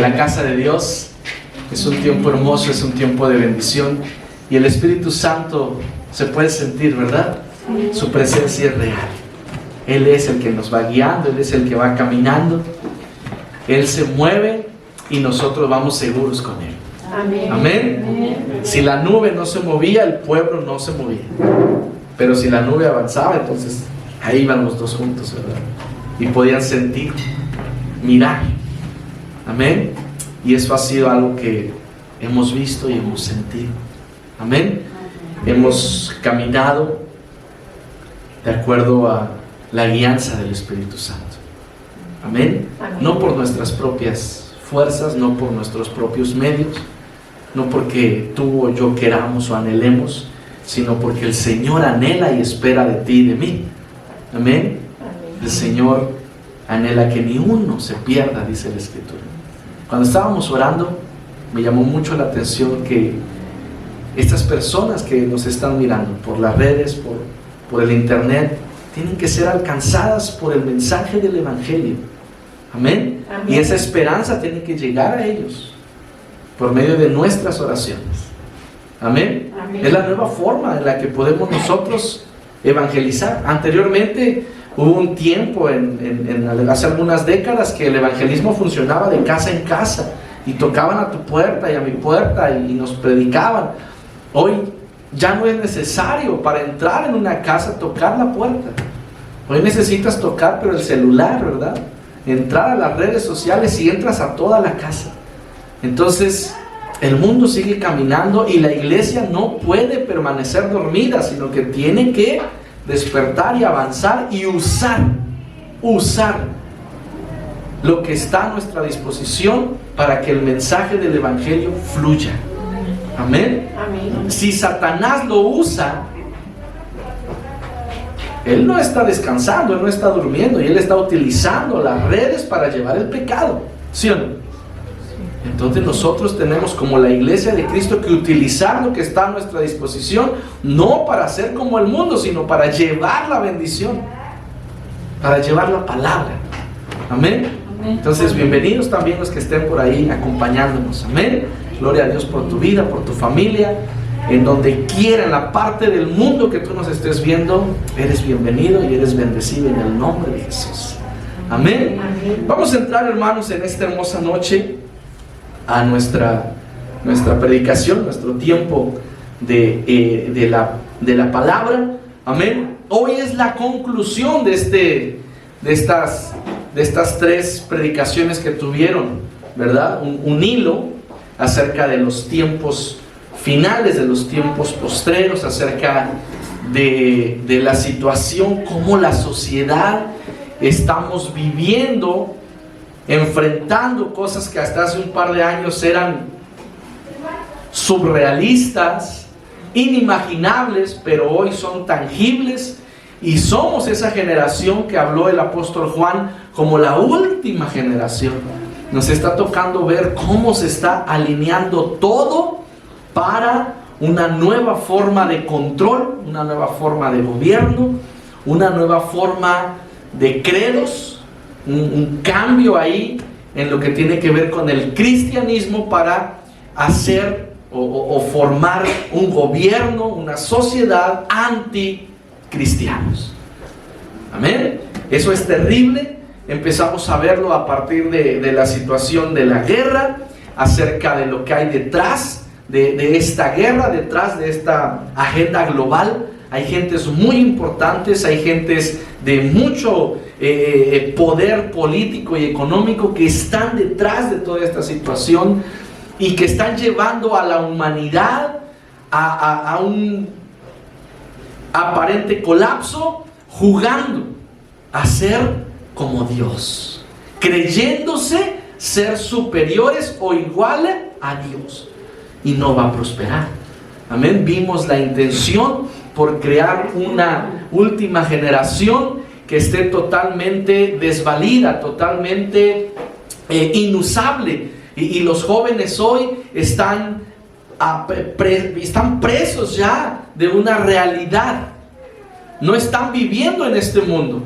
En la casa de Dios es un tiempo hermoso, es un tiempo de bendición, y el Espíritu Santo se puede sentir, ¿verdad? Su presencia es real. Él es el que nos va guiando, Él es el que va caminando, Él se mueve y nosotros vamos seguros con Él. Amén. Amén. Amén. Si la nube no se movía, el pueblo no se movía. Pero si la nube avanzaba, entonces ahí iban los dos juntos, ¿verdad? Y podían sentir, mirar. Amén. Y eso ha sido algo que hemos visto y hemos sentido. Amén. Hemos caminado de acuerdo a la guianza del Espíritu Santo. Amén. No por nuestras propias fuerzas, no por nuestros propios medios, no porque tú o yo queramos o anhelemos, sino porque el Señor anhela y espera de ti y de mí. Amén. El Señor anhela que ni uno se pierda, dice la Escritura. Cuando estábamos orando, me llamó mucho la atención que estas personas que nos están mirando por las redes, por el internet, tienen que ser alcanzadas por el mensaje del Evangelio. Amén. Amén. Y esa esperanza tiene que llegar a ellos por medio de nuestras oraciones. Amén. Amén. Es la nueva forma en la que podemos nosotros evangelizar. Anteriormente hubo un tiempo, hace algunas décadas, que el evangelismo funcionaba de casa en casa y tocaban a tu puerta y a mi puerta y nos predicaban. Hoy ya no es necesario para entrar en una casa tocar la puerta. Hoy necesitas tocar pero el celular, ¿verdad? Entrar a las redes sociales y entras a toda la casa. Entonces el mundo sigue caminando y la iglesia no puede permanecer dormida, sino que tiene que despertar y avanzar y usar lo que está a nuestra disposición para que el mensaje del Evangelio fluya. Amén. Amén. Si Satanás lo usa, él no está descansando, él no está durmiendo, y él está utilizando las redes para llevar el pecado, ¿sí o no? Entonces nosotros tenemos, como la iglesia de Cristo, que utilizar lo que está a nuestra disposición, no para ser como el mundo, sino para llevar la bendición, para llevar la palabra. Amén. Entonces bienvenidos también los que estén por ahí acompañándonos. Amén. Gloria a Dios por tu vida, por tu familia, en donde quiera, en la parte del mundo que tú nos estés viendo, eres bienvenido y eres bendecido en el nombre de Jesús. Amén. Amén. Vamos a entrar, hermanos, en esta hermosa noche a nuestra predicación, nuestro tiempo de la palabra. Amén. Hoy es la conclusión de estas tres predicaciones que tuvieron, ¿verdad? Un hilo acerca de los tiempos finales, de los tiempos postreros, acerca de la situación, cómo la sociedad estamos viviendo, enfrentando cosas que hasta hace un par de años eran surrealistas, inimaginables, pero hoy son tangibles, y somos esa generación que habló el apóstol Juan como la última generación. Nos está tocando ver cómo se está alineando todo para una nueva forma de control, una nueva forma de gobierno, una nueva forma de credos, un cambio ahí en lo que tiene que ver con el cristianismo para hacer o formar un gobierno, una sociedad anticristianos. Amén. Eso es terrible. Empezamos a verlo a partir de la situación de la guerra, acerca de lo que hay detrás de esta guerra, detrás de esta agenda global. Hay gentes muy importantes, hay gentes de mucho poder político y económico que están detrás de toda esta situación y que están llevando a la humanidad a un aparente colapso, jugando a ser como Dios, creyéndose ser superiores o iguales a Dios, y no va a prosperar. Amén. Vimos la intención por crear una última generación que esté totalmente desvalida, totalmente inusable, y los jóvenes hoy están presos ya de una realidad, no están viviendo en este mundo.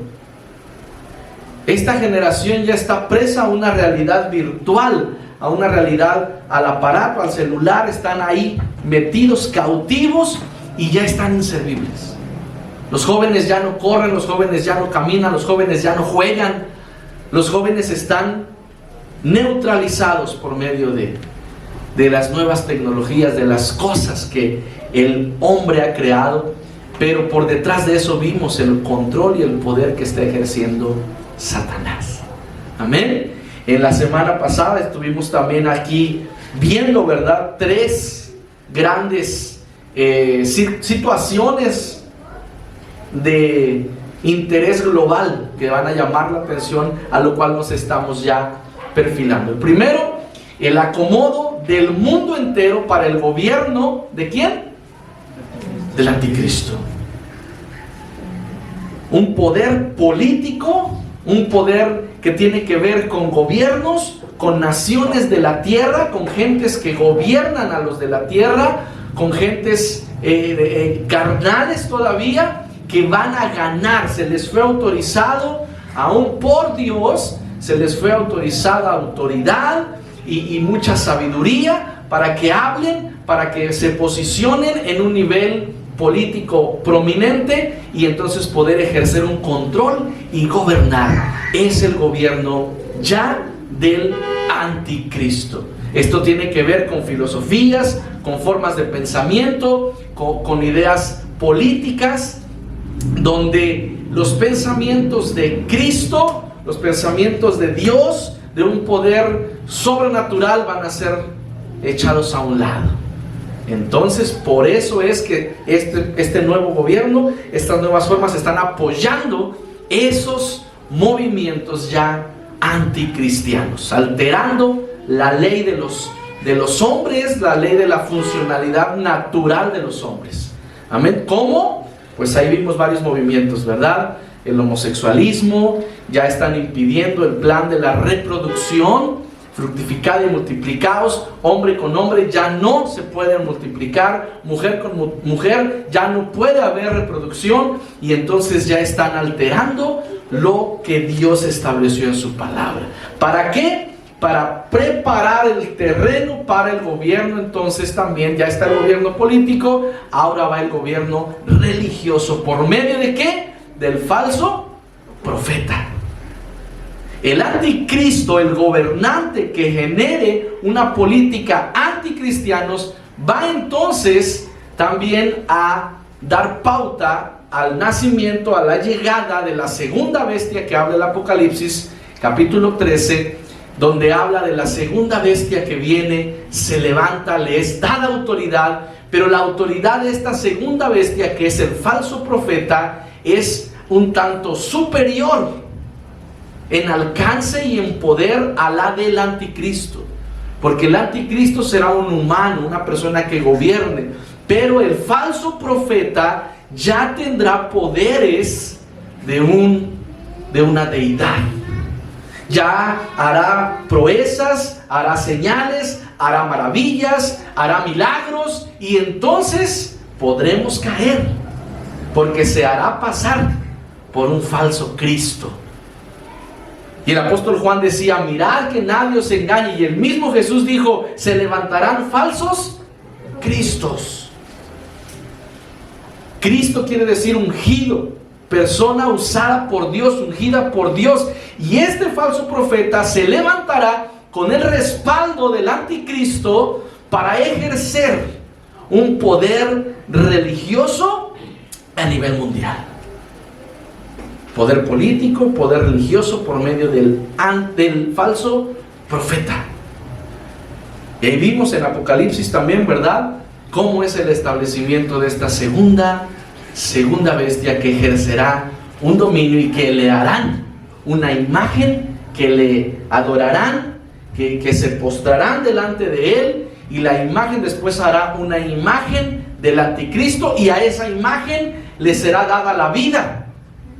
Esta generación ya está presa a una realidad virtual, a una realidad, al aparato, al celular, están ahí metidos, cautivos, y ya están inservibles. Los jóvenes ya no corren, los jóvenes ya no caminan, los jóvenes ya no juegan, los jóvenes están neutralizados por medio de las nuevas tecnologías, de las cosas que el hombre ha creado, pero por detrás de eso vimos el control y el poder que está ejerciendo Satanás. Amén. En la semana pasada estuvimos también aquí viendo, ¿verdad?, 3 grandes situaciones de interés global que van a llamar la atención, a lo cual nos estamos ya perfilando. El primero, el acomodo del mundo entero para el gobierno ¿de quién? Del anticristo. Un poder político, un poder que tiene que ver con gobiernos, con naciones de la tierra, con gentes que gobiernan a los de la tierra, con gentes carnales todavía, que van a ganar. Se les fue autorizado, aún por Dios, se les fue autorizada autoridad y mucha sabiduría para que hablen, para que se posicionen en un nivel político prominente y entonces poder ejercer un control y gobernar. Es el gobierno ya del anticristo. Esto tiene que ver con filosofías, con formas de pensamiento, con ideas políticas, donde los pensamientos de Cristo, los pensamientos de Dios, de un poder sobrenatural, van a ser echados a un lado. Entonces, por eso es que este nuevo gobierno, estas nuevas formas están apoyando esos movimientos ya anticristianos, alterando la ley de los hombres, la ley de la funcionalidad natural de los hombres. Amén. ¿Cómo? Pues ahí vimos varios movimientos, ¿verdad? El homosexualismo, ya están impidiendo el plan de la reproducción. Fructificad y multiplicaos, hombre con hombre ya no se pueden multiplicar, mujer con mujer ya no puede haber reproducción, y entonces ya están alterando lo que Dios estableció en su palabra. ¿Para qué? Para preparar el terreno para el gobierno. Entonces también ya está el gobierno político, ahora va el gobierno religioso. ¿Por medio de qué? Del falso profeta. El anticristo, el gobernante que genere una política anticristianos, va entonces también a dar pauta al nacimiento, a la llegada de la segunda bestia que habla el Apocalipsis, capítulo 13, donde habla de la segunda bestia que viene, se levanta, le es dada autoridad, pero la autoridad de esta segunda bestia, que es el falso profeta, es un tanto superior en alcance y en poder a la del anticristo, porque el anticristo será un humano, una persona que gobierne, pero el falso profeta ya tendrá poderes de una deidad. Ya hará proezas, hará señales, hará maravillas, hará milagros, y entonces podremos caer, porque se hará pasar por un falso Cristo. Y el apóstol Juan decía: mirad que nadie os engañe. Y el mismo Jesús dijo: se levantarán falsos cristos. Cristo quiere decir ungido, persona usada por Dios, ungida por Dios. Y este falso profeta se levantará con el respaldo del anticristo para ejercer un poder religioso a nivel mundial. Poder político, poder religioso por medio del falso profeta. Y ahí vimos en Apocalipsis también, ¿verdad?, cómo es el establecimiento de esta segunda bestia que ejercerá un dominio y que le harán una imagen, que le adorarán, que se postrarán delante de él, y la imagen después hará una imagen del anticristo, y a esa imagen le será dada la vida.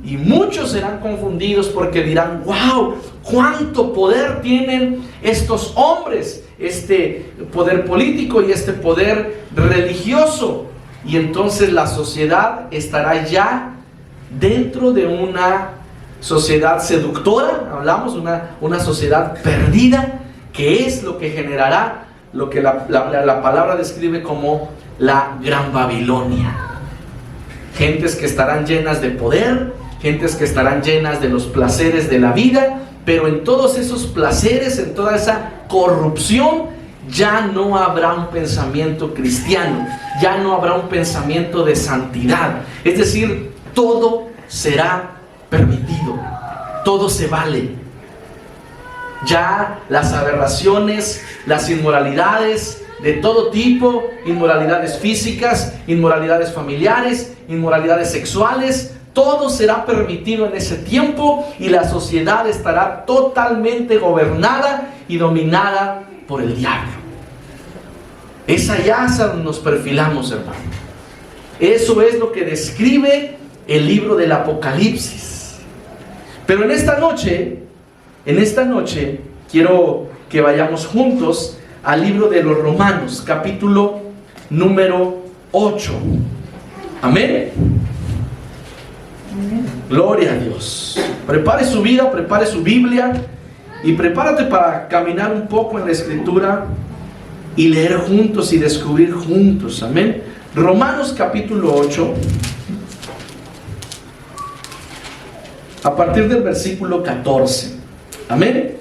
Y muchos serán confundidos porque dirán: wow, cuánto poder tienen estos hombres, este poder político y este poder religioso. Y entonces la sociedad estará ya dentro de una sociedad seductora, hablamos, una sociedad perdida, que es lo que generará lo que la palabra describe como la Gran Babilonia. Gentes que estarán llenas de poder, gentes que estarán llenas de los placeres de la vida, pero en todos esos placeres, en toda esa corrupción, ya no habrá un pensamiento cristiano, ya no habrá un pensamiento de santidad. Es decir, todo será permitido, todo se vale. Ya las aberraciones, las inmoralidades de todo tipo, inmoralidades físicas, inmoralidades familiares, inmoralidades sexuales, todo será permitido en ese tiempo y la sociedad estará totalmente gobernada y dominada por el diablo. Es allá hacia donde nos perfilamos, hermano. Eso es lo que describe el libro del Apocalipsis. Pero en esta noche quiero que vayamos juntos al libro de los Romanos, capítulo número 8. Amén. Gloria a Dios. Prepare su vida, prepare su Biblia y prepárate para caminar un poco en la Escritura y leer juntos y descubrir juntos. Amén. Romanos capítulo 8, a partir del versículo 14. Amén.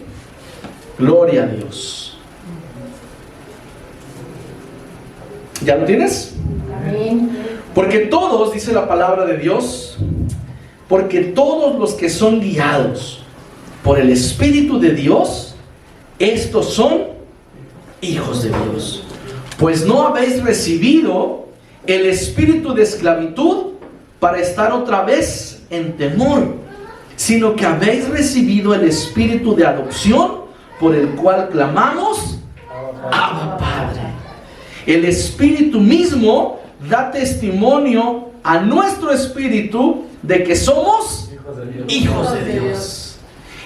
Gloria a Dios. ¿Ya lo tienes? Amén. Porque todos, dice la palabra de Dios, porque todos los que son guiados por el Espíritu de Dios, estos son hijos de Dios. Pues no habéis recibido el espíritu de esclavitud para estar otra vez en temor, sino que habéis recibido el espíritu de adopción, por el cual clamamos, Abba, Padre. El Espíritu mismo da testimonio a nuestro espíritu de que somos hijos de Dios.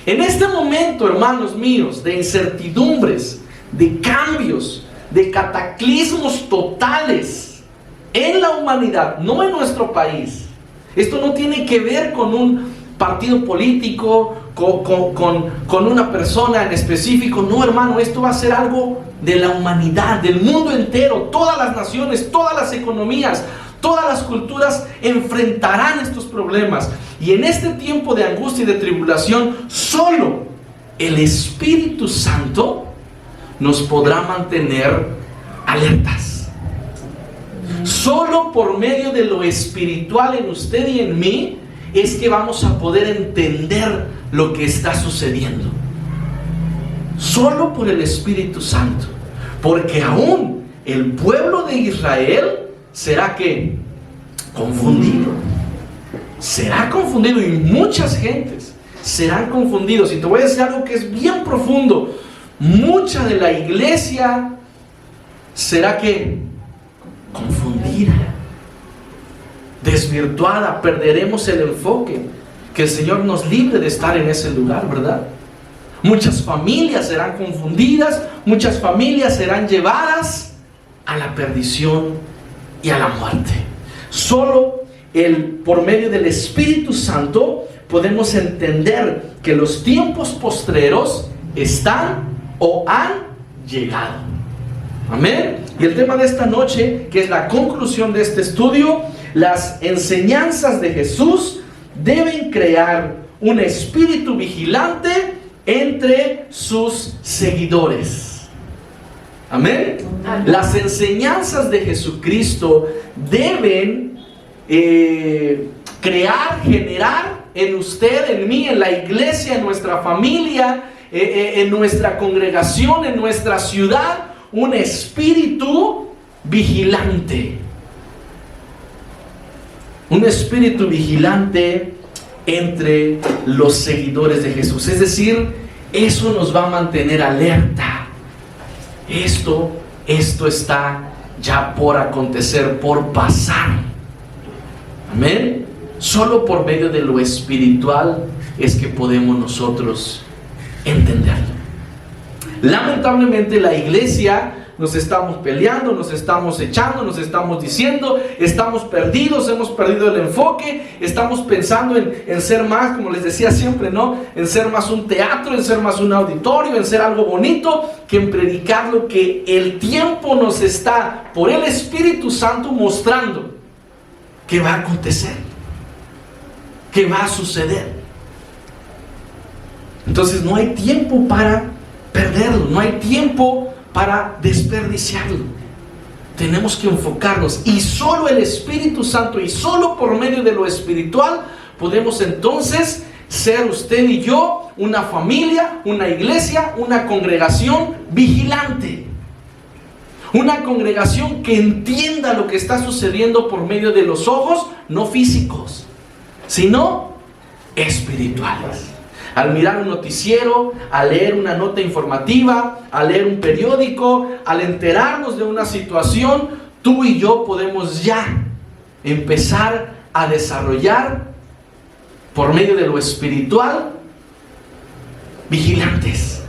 En este momento, hermanos míos, de incertidumbres, de cambios, de cataclismos totales en la humanidad, no en nuestro país. Esto no tiene que ver con un partido político, con una persona en específico. No, hermano, esto va a ser algo de la humanidad, del mundo entero. Todas las naciones, todas las economías, todas las culturas enfrentarán estos problemas. Y en este tiempo de angustia y de tribulación, solo el Espíritu Santo nos podrá mantener alertas. Solo por medio de lo espiritual en usted y en mí es que vamos a poder entender lo que está sucediendo. Solo por el Espíritu Santo. Porque aún el pueblo de Israel será que confundido. Será confundido, y muchas gentes serán confundidos. Y te voy a decir algo que es bien profundo. Mucha de la iglesia será que confundida, desvirtuada. Perderemos el enfoque. Que el Señor nos libre de estar en ese lugar, ¿verdad? Muchas familias serán confundidas, muchas familias serán llevadas a la perdición y a la muerte. Solo por medio del Espíritu Santo podemos entender que los tiempos postreros están o han llegado. Amén. Y el tema de esta noche, que es la conclusión de este estudio: las enseñanzas de Jesús deben crear un espíritu vigilante entre sus seguidores. Amén. Las enseñanzas de Jesucristo deben crear, generar en usted, en mí, en la iglesia, en nuestra familia, en nuestra congregación, en nuestra ciudad, un espíritu vigilante. Un espíritu vigilante entre los seguidores de Jesús. Es decir, eso nos va a mantener alerta. Esto está ya por acontecer, por pasar. Amén. Solo por medio de lo espiritual es que podemos nosotros entenderlo. Lamentablemente la iglesia nos estamos peleando, nos estamos echando, nos estamos diciendo, estamos perdidos, hemos perdido el enfoque, estamos pensando en ser más, como les decía siempre, ¿no? En ser más un teatro, en ser más un auditorio, en ser algo bonito, que en predicar lo que el tiempo nos está, por el Espíritu Santo, mostrando que va a acontecer, que va a suceder. Entonces no hay tiempo para perderlo, no hay tiempo para desperdiciarlo. Tenemos que enfocarnos, y solo el Espíritu Santo y solo por medio de lo espiritual podemos entonces ser usted y yo una familia, una iglesia, una congregación vigilante, una congregación que entienda lo que está sucediendo por medio de los ojos no físicos, sino espirituales. Al mirar un noticiero, al leer una nota informativa, al leer un periódico, al enterarnos de una situación, tú y yo podemos ya empezar a desarrollar, por medio de lo espiritual, vigilantes.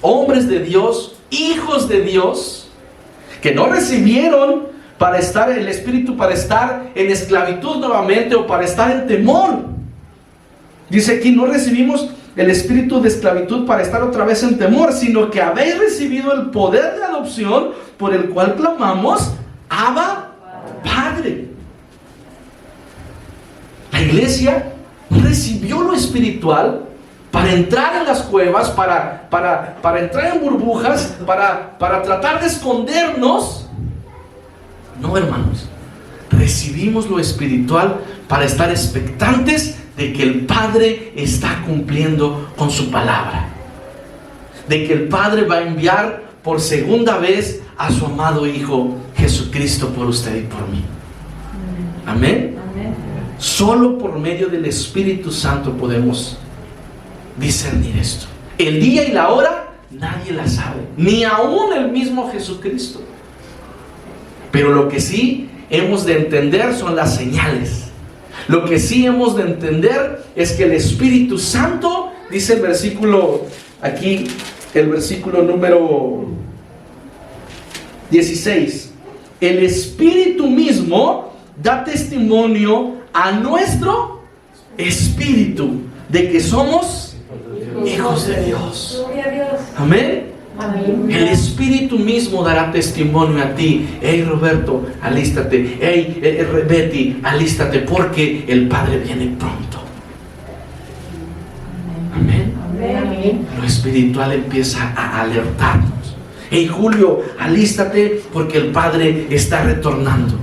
Hombres de Dios, hijos de Dios, que no recibieron para estar el espíritu, para estar en esclavitud nuevamente, o para estar en temor. Dice aquí, no recibimos el espíritu de esclavitud para estar otra vez en temor, sino que habéis recibido el poder de adopción, por el cual clamamos, Abba, Padre. La iglesia recibió lo espiritual para entrar en las cuevas, para entrar en burbujas, para tratar de escondernos. No, hermanos, recibimos lo espiritual para estar expectantes de que el Padre está cumpliendo con su palabra, de que el Padre va a enviar por segunda vez a su amado Hijo Jesucristo por usted y por mí. Amén. Amén. Solo por medio del Espíritu Santo podemos discernir esto. El día y la hora nadie la sabe, ni aún el mismo Jesucristo. Pero lo que sí hemos de entender son las señales. Lo que sí hemos de entender es que el Espíritu Santo, dice el versículo, aquí el versículo número 16, el Espíritu mismo da testimonio a nuestro espíritu de que somos hijos de Dios. Amén. Amén. El Espíritu mismo dará testimonio a ti. Hey Roberto, alístate. Hey Betty, alístate, porque el Padre viene pronto. Amén. Amén. Lo espiritual empieza a alertarnos. Hey Julio, alístate, porque el Padre está retornando.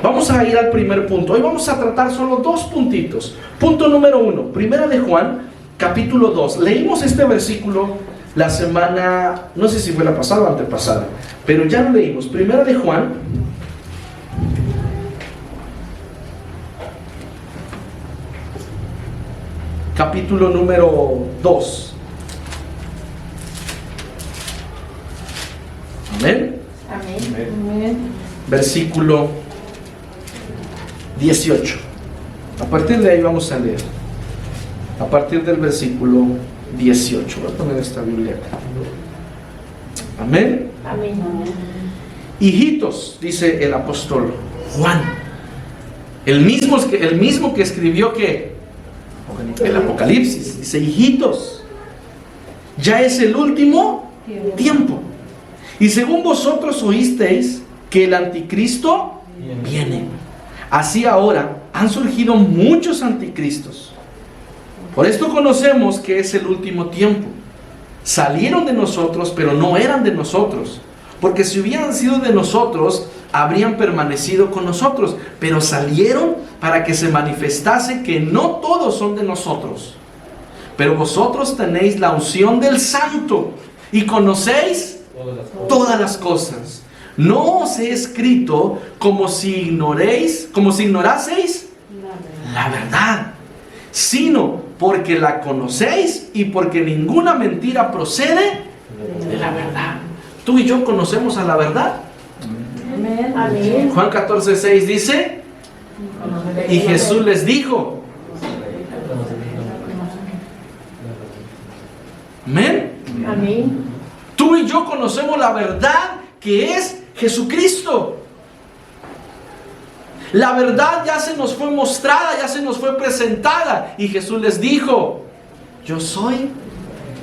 Vamos a ir al primer punto. Hoy vamos a tratar solo dos puntitos. Punto número 1, Primera de Juan, capítulo 2. Leímos este versículo la semana, no sé si fue la pasada o antepasada, pero ya lo leímos. Primera de Juan, capítulo número 2. Amén. Amén. Versículo 18. A partir de ahí vamos a leer. A partir del versículo 18. Voy a poner esta Biblia acá. Amén. Amén. Hijitos, dice el apóstol Juan, el mismo que escribió que el Apocalipsis, dice: hijitos, ya es el último tiempo, y según vosotros oísteis que el anticristo viene, así ahora han surgido muchos anticristos. Por esto conocemos que es el último tiempo. Salieron de nosotros, pero no eran de nosotros, porque si hubieran sido de nosotros, habrían permanecido con nosotros, pero salieron para que se manifestase que no todos son de nosotros. Pero vosotros tenéis la unción del Santo y conocéis todas las cosas. No os he escrito como si ignoraseis la verdad, sino porque la conocéis y porque ninguna mentira procede de la verdad. Tú y yo conocemos a la verdad. Amén. Juan 14:6 dice: y Jesús les dijo: Amén. Amén. Tú y yo conocemos la verdad que es Jesucristo. La verdad ya se nos fue mostrada, ya se nos fue presentada. Y Jesús les dijo: yo soy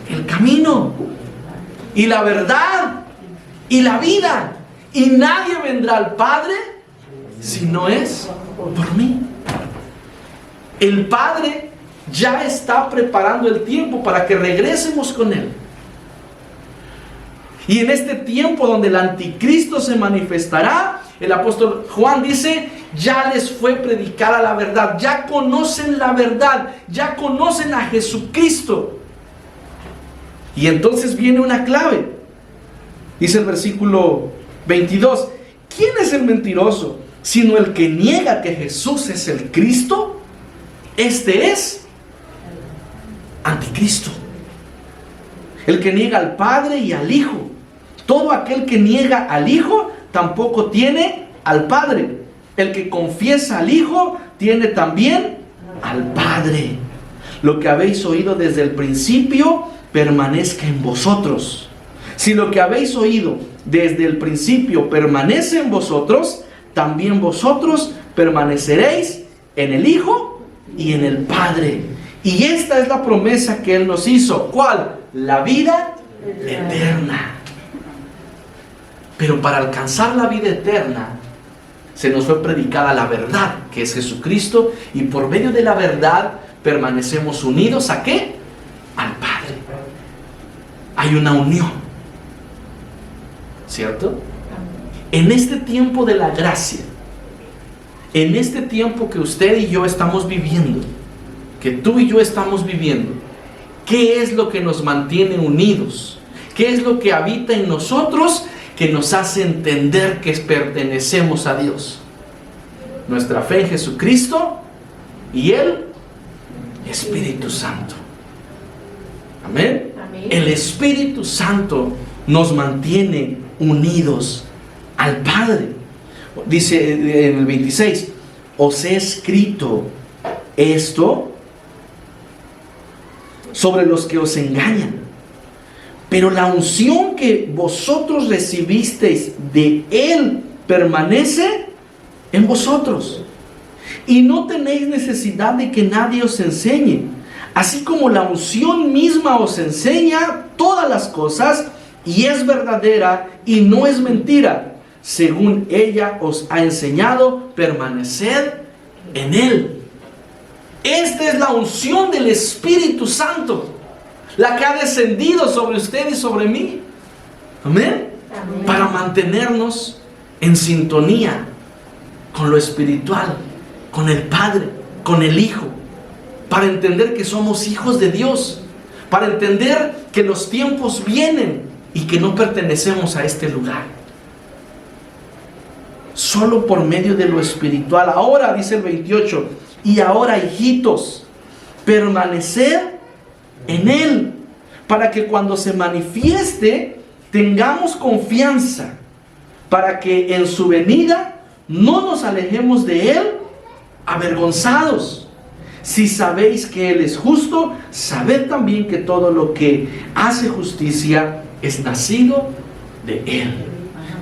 el camino y la verdad y la vida. Y nadie vendrá al Padre si no es por mí. El Padre ya está preparando el tiempo para que regresemos con Él. Y en este tiempo donde el anticristo se manifestará, el apóstol Juan dice: ya les fue predicada la verdad, ya conocen la verdad, ya conocen a Jesucristo. Y entonces viene una clave. Dice el versículo 22: ¿quién es el mentiroso sino el que niega que Jesús es el Cristo? Este es anticristo, el que niega al Padre y al Hijo. Todo aquel que niega al Hijo tampoco tiene al Padre. El que confiesa al Hijo tiene también al Padre. Lo que habéis oído desde el principio permanezca en vosotros. Si lo que habéis oído desde el principio permanece en vosotros, también vosotros permaneceréis en el Hijo y en el Padre. Y esta es la promesa que Él nos hizo. ¿Cuál? La vida eterna. Pero para alcanzar la vida eterna, se nos fue predicada la verdad, que es Jesucristo, y por medio de la verdad permanecemos unidos ¿a qué? Al Padre. Hay una unión, ¿cierto? En este tiempo de la gracia, en este tiempo que usted y yo estamos viviendo, que tú y yo estamos viviendo, ¿qué es lo que nos mantiene unidos? ¿Qué es lo que habita en nosotros que nos hace entender que pertenecemos a Dios? Nuestra fe en Jesucristo y el Espíritu Santo. Amén. Amén. El Espíritu Santo nos mantiene unidos al Padre. Dice en el 26: os he escrito esto sobre los que os engañan, pero la unción que vosotros recibisteis de Él permanece en vosotros, y no tenéis necesidad de que nadie os enseñe, así como la unción misma os enseña todas las cosas, y es verdadera y no es mentira. Según ella os ha enseñado, permaneced en Él. Esta es la unción del Espíritu Santo, la que ha descendido sobre usted y sobre mí. Amén. Amén. Para mantenernos en sintonía con lo espiritual, con el Padre, con el Hijo, para entender que somos hijos de Dios, para entender que los tiempos vienen y que no pertenecemos a este lugar. Solo por medio de lo espiritual. Ahora, dice el 28, y ahora, hijitos, permaneced en Él, para que cuando se manifieste tengamos confianza, para que en su venida no nos alejemos de Él avergonzados. Si sabéis que Él es justo, sabed también que todo lo que hace justicia es nacido de Él.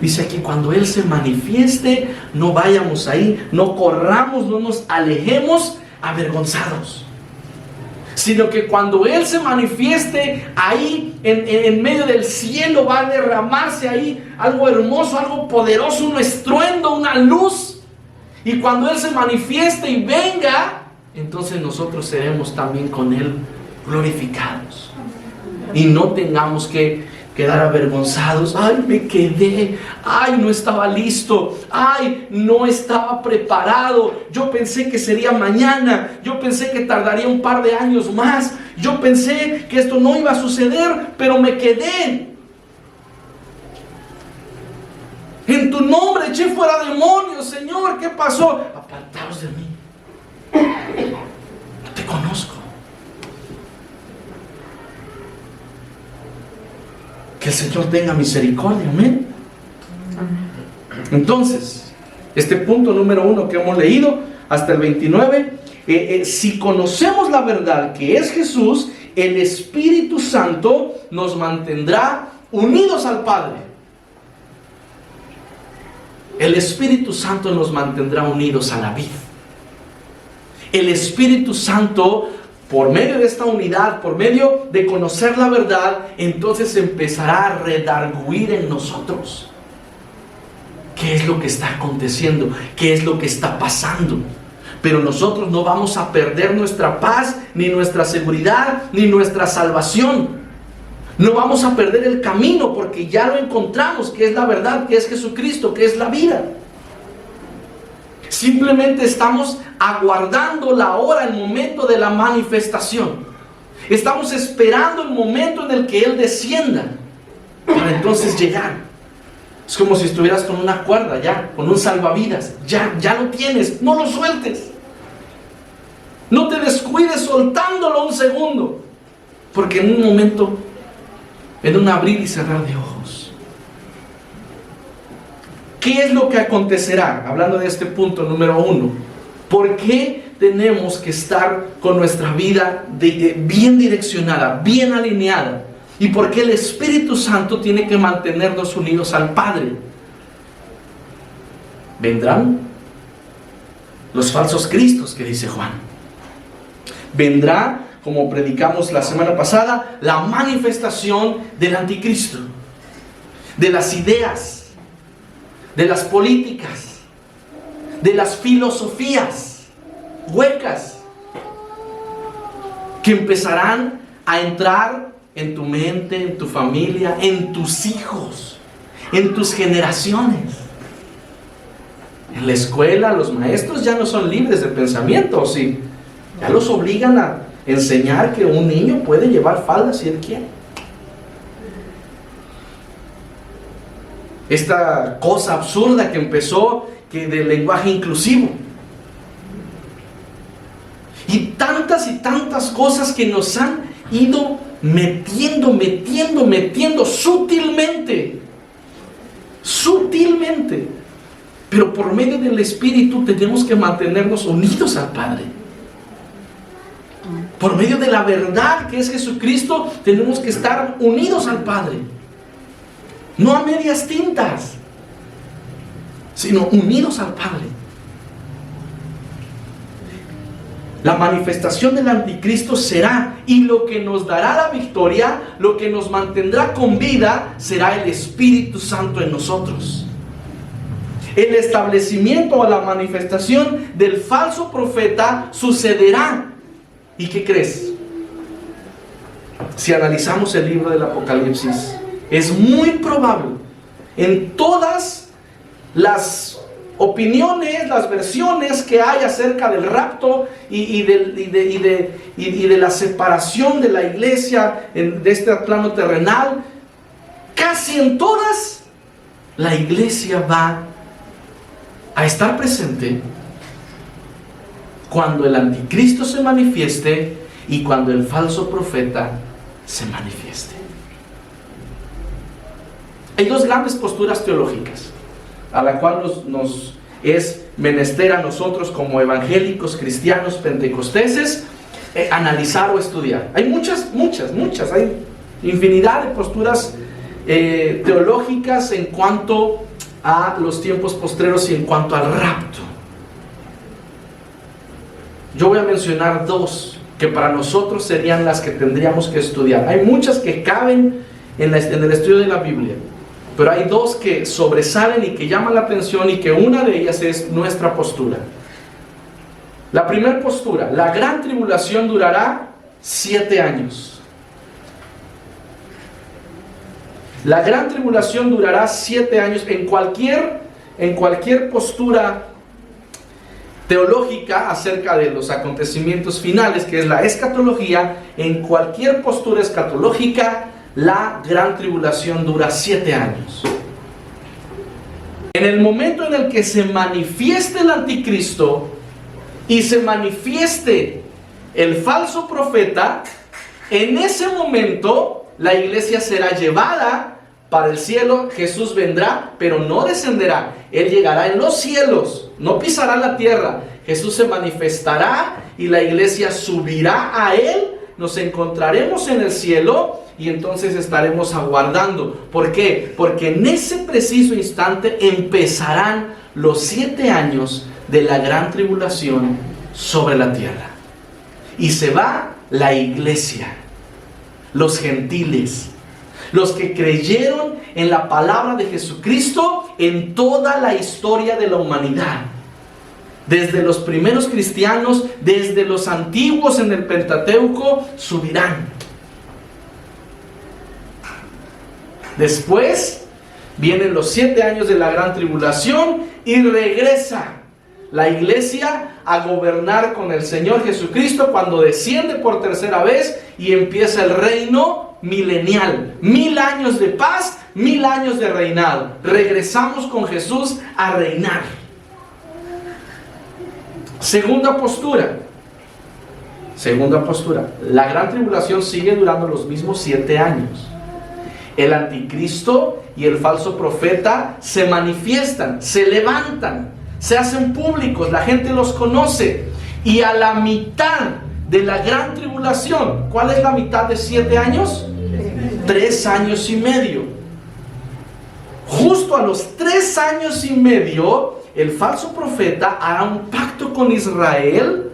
Dice aquí, cuando Él se manifieste, no vayamos ahí, no corramos, no nos alejemos avergonzados, sino que cuando Él se manifieste ahí en medio del cielo, va a derramarse ahí algo hermoso, algo poderoso, un estruendo, una luz. Y cuando Él se manifieste y venga, entonces nosotros seremos también con Él glorificados. Y no tengamos que quedar avergonzados. Ay, me quedé. Ay, no estaba listo. Ay, no estaba preparado. Yo pensé que sería mañana. Yo pensé que tardaría un par de años más. Yo pensé que esto no iba a suceder, pero me quedé. En tu nombre eché fuera demonios, Señor. ¿Qué pasó? Apartaos de mí. No te conozco. Que el Señor tenga misericordia, amén. Entonces, este punto número 1 que hemos leído hasta el 29, si conocemos la verdad que es Jesús el Espíritu Santo nos mantendrá unidos al Padre. El Espíritu Santo nos mantendrá unidos a la vid. El Espíritu Santo, por medio de esta unidad, por medio de conocer la verdad, entonces empezará a redarguir en nosotros. ¿Qué es lo que está aconteciendo? ¿Qué es lo que está pasando? Pero nosotros no vamos a perder nuestra paz, ni nuestra seguridad, ni nuestra salvación. No vamos a perder el camino porque ya lo encontramos, que es la verdad, que es Jesucristo, que es la vida. Simplemente estamos aguardando la hora, el momento de la manifestación. Estamos esperando el momento en el que Él descienda para entonces llegar. Es como si estuvieras con una cuerda ya, con un salvavidas. Ya lo tienes, no lo sueltes. No te descuides soltándolo un segundo, porque en un momento, en un abrir y cerrar de ojos, ¿qué es lo que acontecerá? Hablando de este punto número 1, ¿por qué tenemos que estar con nuestra vida bien direccionada, bien alineada? ¿Y por qué el Espíritu Santo tiene que mantenernos unidos al Padre? Vendrán los falsos cristos que dice Juan. Vendrá, como predicamos la semana pasada, la manifestación del anticristo, de las ideas, de las políticas, de las filosofías huecas que empezarán a entrar en tu mente, en tu familia, en tus hijos, en tus generaciones. En la escuela los maestros ya no son libres de pensamiento, ¿sí? Ya los obligan a enseñar que un niño puede llevar falda si él quiere. Esta cosa absurda que empezó, que del lenguaje inclusivo. Y tantas cosas que nos han ido metiendo sutilmente. Pero por medio del Espíritu tenemos que mantenernos unidos al Padre. Por medio de la verdad que es Jesucristo, tenemos que estar unidos al Padre. No a medias tintas, sino unidos al Padre. La manifestación del anticristo será, y lo que nos dará la victoria, lo que nos mantendrá con vida, será el Espíritu Santo en nosotros. El establecimiento o la manifestación del falso profeta sucederá. ¿Y qué crees? Si analizamos el libro del Apocalipsis, es muy probable, en todas las opiniones, las versiones que hay acerca del rapto y de la separación de la iglesia de este plano terrenal, casi en todas, la iglesia va a estar presente cuando el anticristo se manifieste y cuando el falso profeta se manifieste. Hay dos grandes posturas teológicas a la cual nos es menester a nosotros como evangélicos, cristianos, pentecosteses, analizar o estudiar. Hay muchas, hay infinidad de posturas teológicas en cuanto a los tiempos postreros y en cuanto al rapto. Yo voy a mencionar dos que para nosotros serían las que tendríamos que estudiar. Hay muchas que caben en el estudio de la Biblia, pero hay dos que sobresalen y que llaman la atención, y que una de ellas es nuestra postura. La primera postura: la gran tribulación durará 7 años. La gran tribulación durará 7 años. En cualquier postura teológica acerca de los acontecimientos finales, que es la escatología, en cualquier postura escatológica, la gran tribulación dura 7 años. En el momento en el que se manifieste el anticristo y se manifieste el falso profeta, en ese momento la iglesia será llevada para el cielo. Jesús vendrá, pero no descenderá. Él llegará en los cielos, no pisará la tierra. Jesús se manifestará y la iglesia subirá a Él nos encontraremos en el cielo y entonces estaremos aguardando. ¿Por qué? Porque en ese preciso instante empezarán los 7 años de la gran tribulación sobre la tierra. Y se va la iglesia, los gentiles, los que creyeron en la palabra de Jesucristo en toda la historia de la humanidad. Desde los primeros cristianos, desde los antiguos en el Pentateuco, subirán. Después vienen los 7 años de la gran tribulación y regresa la iglesia a gobernar con el Señor Jesucristo cuando desciende por tercera vez y empieza el reino milenial. 1000 años de paz, 1000 años de reinado. Regresamos con Jesús a reinar. Segunda postura. La gran tribulación sigue durando los mismos 7 años. El anticristo y el falso profeta se manifiestan, se levantan, se hacen públicos, la gente los conoce. Y a la mitad de la gran tribulación, ¿cuál es la mitad de 7 años? 3 años y medio. Justo a los 3 años y medio, el falso profeta hará un pacto con Israel.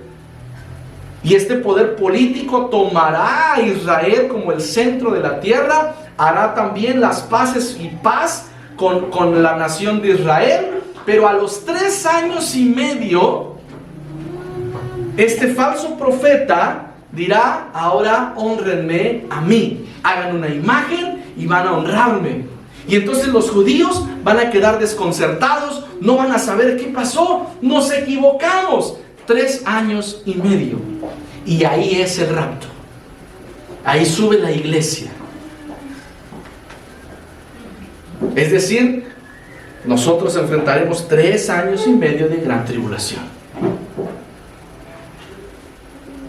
Y este poder político tomará a Israel como el centro de la tierra. Hará también las paces y paz con la nación de Israel. Pero a los 3 años y medio, este falso profeta dirá: ahora honrenme a mí, hagan una imagen y van a honrarme. Y entonces los judíos van a quedar desconcertados, no van a saber qué pasó, nos equivocamos. 3 años y medio. Y ahí es el rapto. Ahí sube la iglesia. Es decir, nosotros enfrentaremos 3 años y medio de gran tribulación.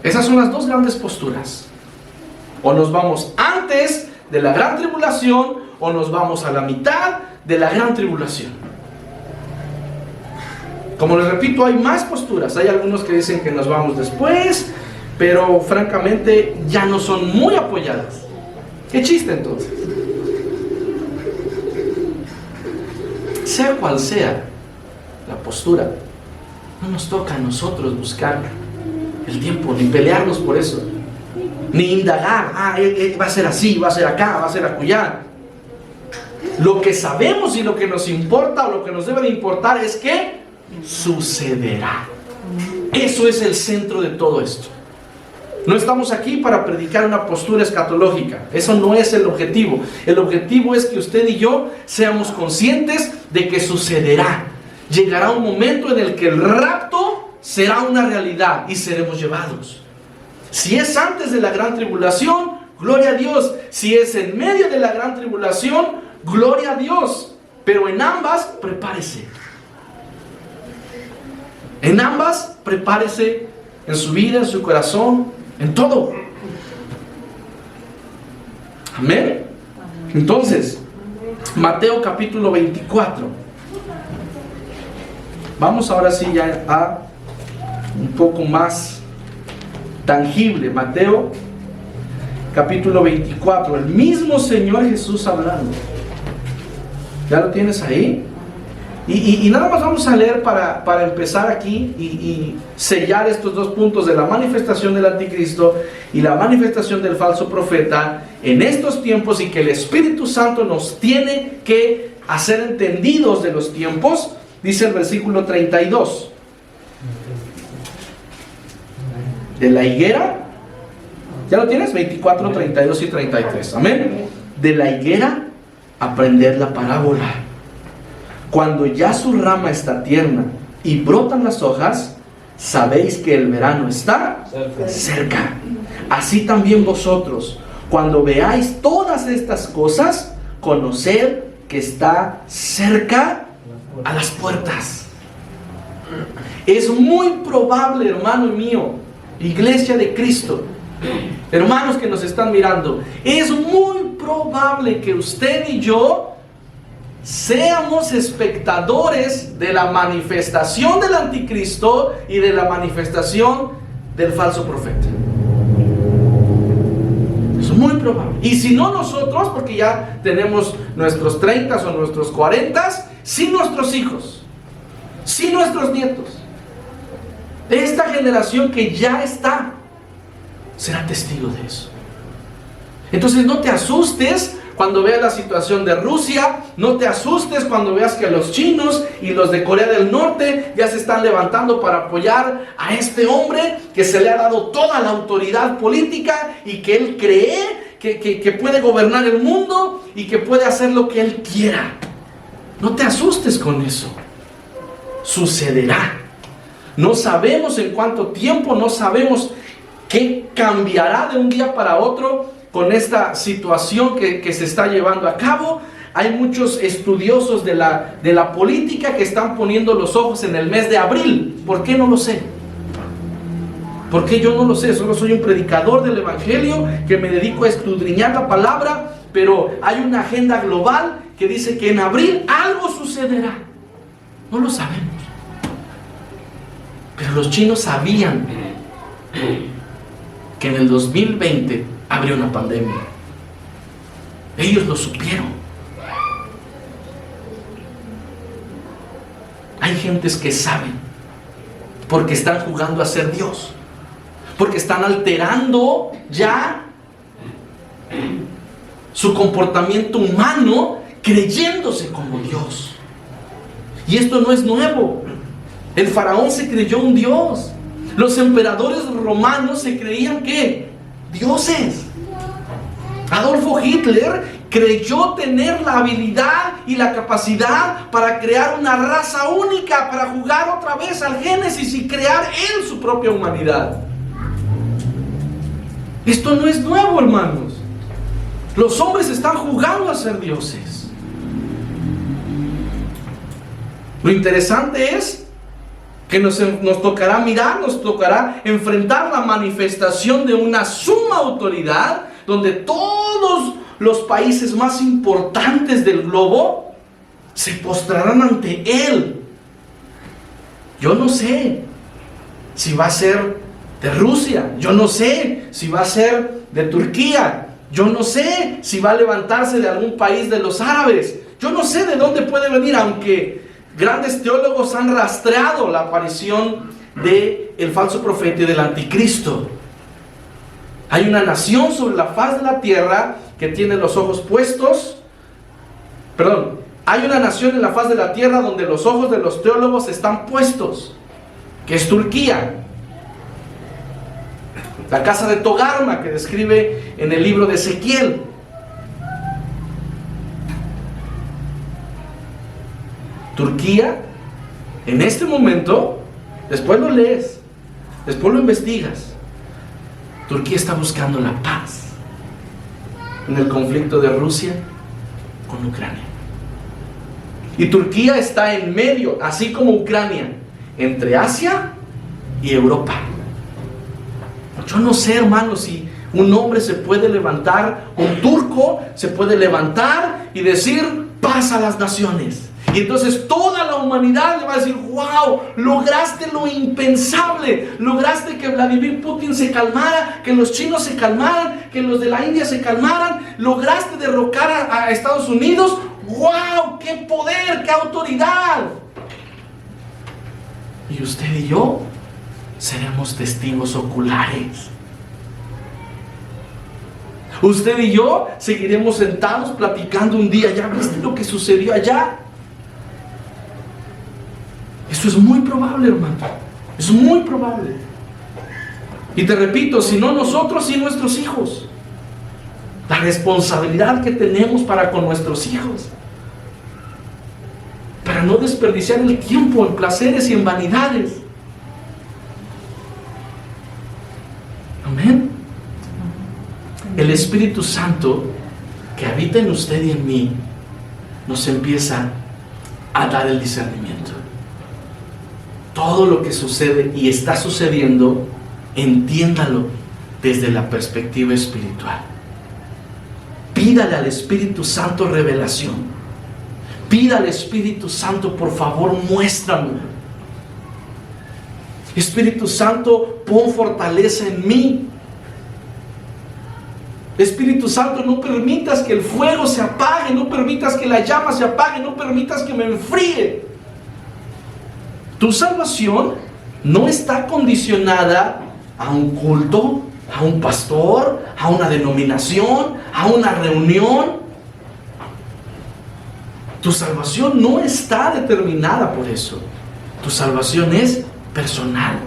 Esas son las dos grandes posturas. O nos vamos antes de la gran tribulación, o nos vamos a la mitad de la gran tribulación. Como les repito, hay más posturas. Hay algunos que dicen que nos vamos después, pero francamente ya no son muy apoyadas. ¿Qué chiste entonces? Sea cual sea la postura, no nos toca a nosotros buscar el tiempo, ni pelearnos por eso, ni indagar, va a ser así, va a ser acá, va a ser acullá. Lo que sabemos y lo que nos importa, o lo que nos debe de importar, es que sucederá. Eso es el centro de todo esto. No estamos aquí para predicar una postura escatológica. Eso no es el objetivo. El objetivo es que usted y yo seamos conscientes de que sucederá. Llegará un momento en el que el rapto será una realidad y seremos llevados. Si es antes de la gran tribulación, gloria a Dios. Si es en medio de la gran tribulación, gloria a Dios. Pero en ambas, prepárese. En ambas, prepárese, en su vida, en su corazón, en todo. Amén. Entonces, Mateo capítulo 24. Vamos ahora sí ya a un poco más tangible. Mateo capítulo 24. El mismo Señor Jesús hablando. ¿Ya lo tienes ahí? Y nada más vamos a leer para empezar aquí y sellar estos dos puntos de la manifestación del anticristo y la manifestación del falso profeta en estos tiempos, y que el Espíritu Santo nos tiene que hacer entendidos de los tiempos. Dice el versículo 32. De la higuera, ¿ya lo tienes? 24, 32 y 33. Amén. De la higuera, aprended la parábola. Cuando ya su rama está tierna y brotan las hojas, sabéis que el verano está cerca. Así también vosotros, cuando veáis todas estas cosas, conoced que está cerca a las puertas. Es muy probable, hermano mío, Iglesia de Cristo, hermanos que nos están mirando, es muy probable que usted y yo seamos espectadores de la manifestación del anticristo y de la manifestación del falso profeta. probable. Y si no nosotros, porque ya tenemos nuestros 30 o nuestros 40, sí nuestros hijos, sí nuestros nietos. Esta generación que ya está, será testigo de eso. Entonces no te asustes cuando veas la situación de Rusia, no te asustes cuando veas que los chinos y los de Corea del Norte ya se están levantando para apoyar a este hombre que se le ha dado toda la autoridad política y que él cree que puede gobernar el mundo y que puede hacer lo que él quiera. No te asustes con eso. Sucederá. No sabemos en cuánto tiempo, no sabemos qué cambiará de un día para otro con esta situación que se está llevando a cabo. Hay muchos estudiosos de la política que están poniendo los ojos en el mes de abril. ¿Por qué? No lo sé. ¿Por qué? Yo no lo sé. Solo soy un predicador del evangelio que me dedico a escudriñar la palabra, pero hay una agenda global que dice que en abril algo sucederá. No lo sabemos. Pero los chinos sabían que en el 2020 habría una pandemia. Ellos lo supieron. Hay gentes que saben, porque están jugando a ser Dios, porque están alterando ya su comportamiento humano, creyéndose como Dios. Y esto no es nuevo. El faraón se creyó un Dios. Los emperadores romanos se creían ¿qué? Dioses. Adolfo Hitler creyó tener la habilidad y la capacidad para crear una raza única, para jugar otra vez al Génesis y crear él su propia humanidad. Esto no es nuevo, hermanos. Los hombres están jugando a ser dioses. Lo interesante es que nos tocará mirar, nos tocará enfrentar la manifestación de una suma autoridad, donde todos los países más importantes del globo se postrarán ante Él. Yo no sé si va a ser de Rusia, yo no sé si va a ser de Turquía, yo no sé si va a levantarse de algún país de los árabes, yo no sé de dónde puede venir, aunque grandes teólogos han rastreado la aparición del falso profeta y del anticristo. Hay una nación sobre la faz de la tierra que tiene los ojos puestos. Hay una nación en la faz de la tierra donde los ojos de los teólogos están puestos, que es Turquía. La casa de Togarma que describe en el libro de Ezequiel. Turquía, en este momento, después lo lees, después lo investigas. Turquía está buscando la paz en el conflicto de Rusia con Ucrania. Y Turquía está en medio, así como Ucrania, entre Asia y Europa. Yo no sé, hermanos, si un hombre se puede levantar, un turco se puede levantar y decir paz a las naciones. Y entonces toda la humanidad le va a decir: wow, lograste lo impensable, lograste que Vladimir Putin se calmara, que los chinos se calmaran, que los de la India se calmaran, lograste derrocar a Estados Unidos. Wow, qué poder, qué autoridad. Y usted y yo seremos testigos oculares. Usted y yo seguiremos sentados platicando un día: ¿ya viste lo que sucedió allá? Eso es muy probable, hermano. Es muy probable. Y te repito, si no nosotros, sí nuestros hijos. La responsabilidad que tenemos para con nuestros hijos. Para no desperdiciar el tiempo en placeres y en vanidades. Amén. El Espíritu Santo que habita en usted y en mí nos empieza a dar el discernimiento. Todo lo que sucede y está sucediendo, entiéndalo desde la perspectiva espiritual. Pídale al Espíritu Santo revelación. Pídale al Espíritu Santo: por favor, muéstrame. Espíritu Santo, pon fortaleza en mí. Espíritu Santo, no permitas que el fuego se apague, no permitas que la llama se apague, no permitas que me enfríe. Tu salvación no está condicionada a un culto, a un pastor, a una denominación, a una reunión. Tu salvación no está determinada por eso. Tu salvación es personal.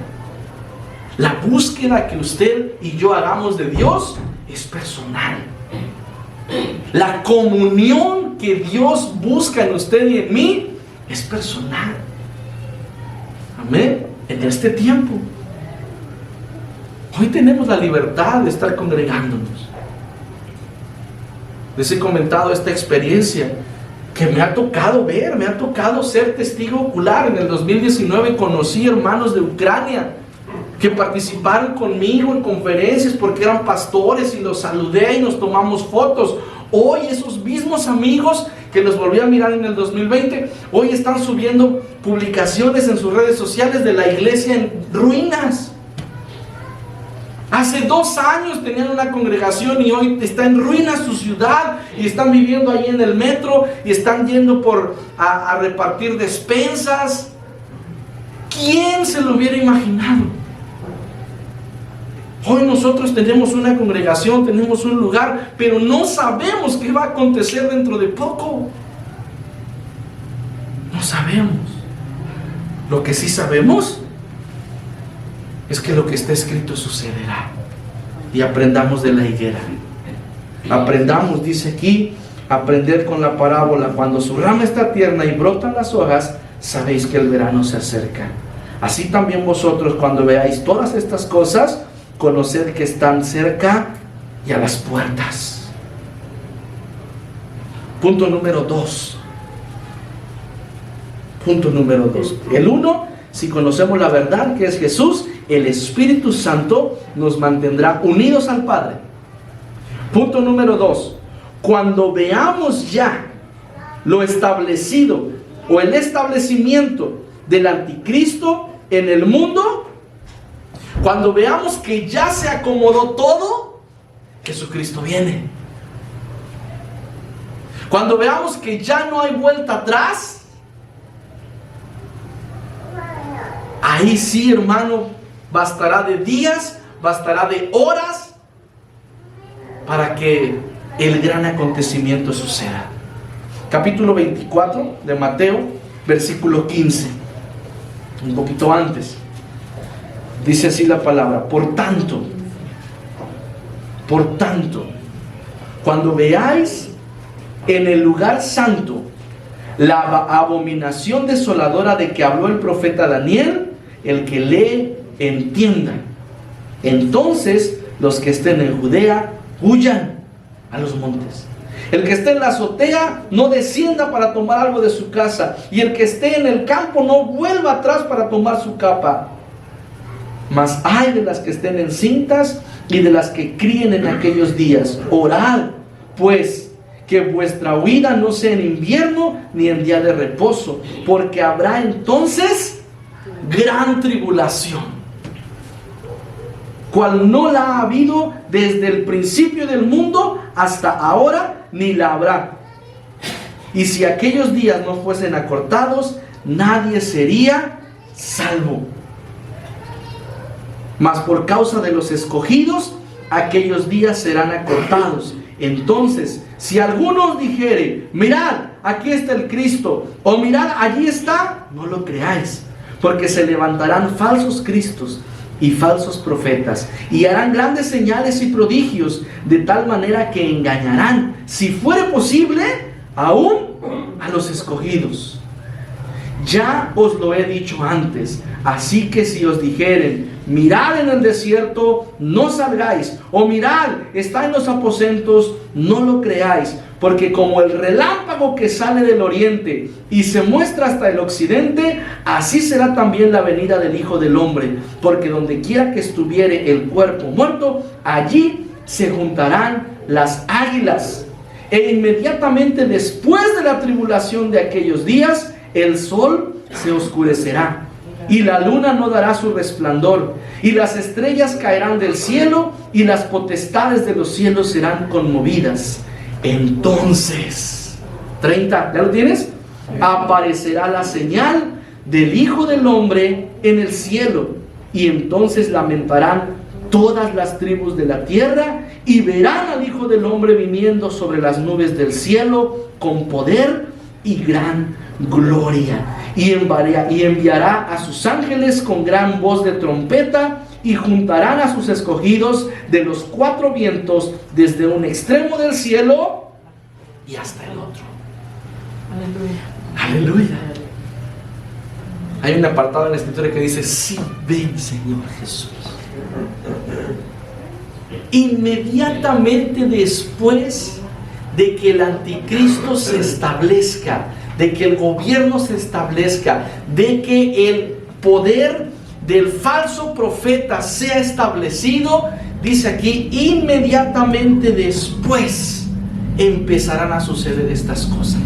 La búsqueda que usted y yo hagamos de Dios es personal. La comunión que Dios busca en usted y en mí es personal. Amén. En este tiempo, hoy tenemos la libertad de estar congregándonos. Les he comentado esta experiencia que me ha tocado ver, me ha tocado ser testigo ocular. En el 2019 conocí hermanos de Ucrania que participaron conmigo en conferencias porque eran pastores y los saludé y nos tomamos fotos. Hoy esos mismos amigos que los volví a mirar en el 2020, hoy están subiendo publicaciones en sus redes sociales de la iglesia en ruinas. Hace 2 años tenían una congregación y hoy está en ruinas su ciudad y están viviendo ahí en el metro y están yendo a repartir despensas. ¿Quién se lo hubiera imaginado? Hoy nosotros tenemos una congregación, tenemos un lugar, pero no sabemos qué va a acontecer dentro de poco. No sabemos. Lo que sí sabemos es que lo que está escrito sucederá. Y aprendamos de la higuera. Aprendamos, dice aquí, aprender con la parábola. Cuando su rama está tierna y brotan las hojas, sabéis que el verano se acerca. Así también vosotros, cuando veáis todas estas cosas, conoced que están cerca y a las puertas. Punto número 2. Punto número 2. El 1, si conocemos la verdad que es Jesús, el Espíritu Santo nos mantendrá unidos al Padre. Punto número 2. Cuando veamos ya lo establecido o el establecimiento del anticristo en el mundo, cuando veamos que ya se acomodó todo, Jesucristo viene. Cuando veamos que ya no hay vuelta atrás, ahí sí, hermano, bastará de días, bastará de horas para que el gran acontecimiento suceda. Capítulo 24 de Mateo, versículo 15, un poquito antes. Dice así la palabra: por tanto, cuando veáis en el lugar santo la abominación desoladora de que habló el profeta Daniel, el que lee entienda. Entonces los que estén en Judea huyan a los montes. El que esté en la azotea no descienda para tomar algo de su casa, y el que esté en el campo no vuelva atrás para tomar su capa. Mas ay de las que estén encintas y de las que críen en aquellos días. Orad, pues, que vuestra huida no sea en invierno ni en día de reposo, porque habrá entonces gran tribulación, cual no la ha habido desde el principio del mundo hasta ahora, ni la habrá. Y si aquellos días no fuesen acortados, nadie sería salvo. Mas por causa de los escogidos, aquellos días serán acortados. Entonces, si alguno os dijere: mirad, aquí está el Cristo, o mirad, allí está, no lo creáis, porque se levantarán falsos cristos y falsos profetas, y harán grandes señales y prodigios, de tal manera que engañarán, si fuere posible, aún a los escogidos. Ya os lo he dicho antes. Así que si os dijeren: mirad en el desierto, no salgáis, o mirad, está en los aposentos, no lo creáis, porque como el relámpago que sale del oriente y se muestra hasta el occidente, así será también la venida del Hijo del Hombre. Porque donde quiera que estuviere el cuerpo muerto, allí se juntarán las águilas. E inmediatamente después de la tribulación de aquellos días, el sol se oscurecerá, y la luna no dará su resplandor, y las estrellas caerán del cielo, y las potestades de los cielos serán conmovidas. Entonces, 30, ¿ya lo tienes? Aparecerá la señal del Hijo del Hombre en el cielo, y entonces lamentarán todas las tribus de la tierra, y verán al Hijo del Hombre viniendo sobre las nubes del cielo con poder y gran gloria, y enviará a sus ángeles con gran voz de trompeta, y juntarán a sus escogidos de los cuatro vientos, desde un extremo del cielo y hasta el otro. Aleluya. Aleluya. Hay un apartado en la Escritura que dice: sí, ven, Señor Jesús. Inmediatamente después de que el anticristo se establezca, de que el gobierno se establezca, de que el poder del falso profeta sea establecido, dice aquí, inmediatamente después empezarán a suceder estas cosas.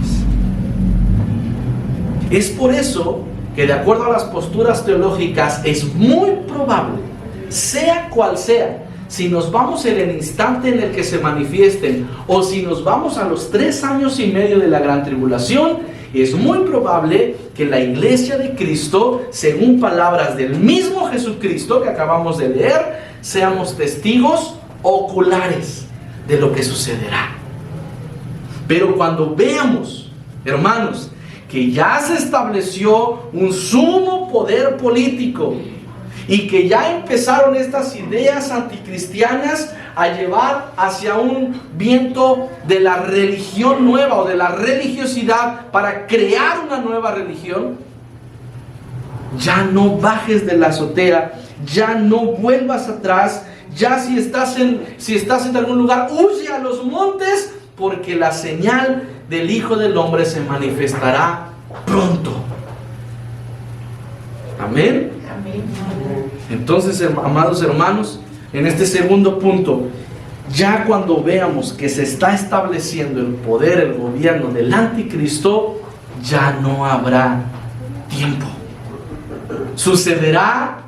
Es por eso que, de acuerdo a las posturas teológicas, es muy probable, sea cual sea, si nos vamos en el instante en el que se manifiesten, o si nos vamos a los 3 años y medio de la gran tribulación, es muy probable que la iglesia de Cristo, según palabras del mismo Jesucristo que acabamos de leer, seamos testigos oculares de lo que sucederá. Pero cuando veamos, hermanos, que ya se estableció un sumo poder político, y que ya empezaron estas ideas anticristianas a llevar hacia un viento de la religión nueva, o de la religiosidad, para crear una nueva religión, ya no bajes de la azotea, ya no vuelvas atrás, ya si estás en algún lugar, huye a los montes, porque la señal del Hijo del Hombre se manifestará pronto. Amén. Entonces, amados hermanos, en este segundo punto, ya cuando veamos que se está estableciendo el poder, el gobierno del anticristo, ya no habrá tiempo. Sucederá,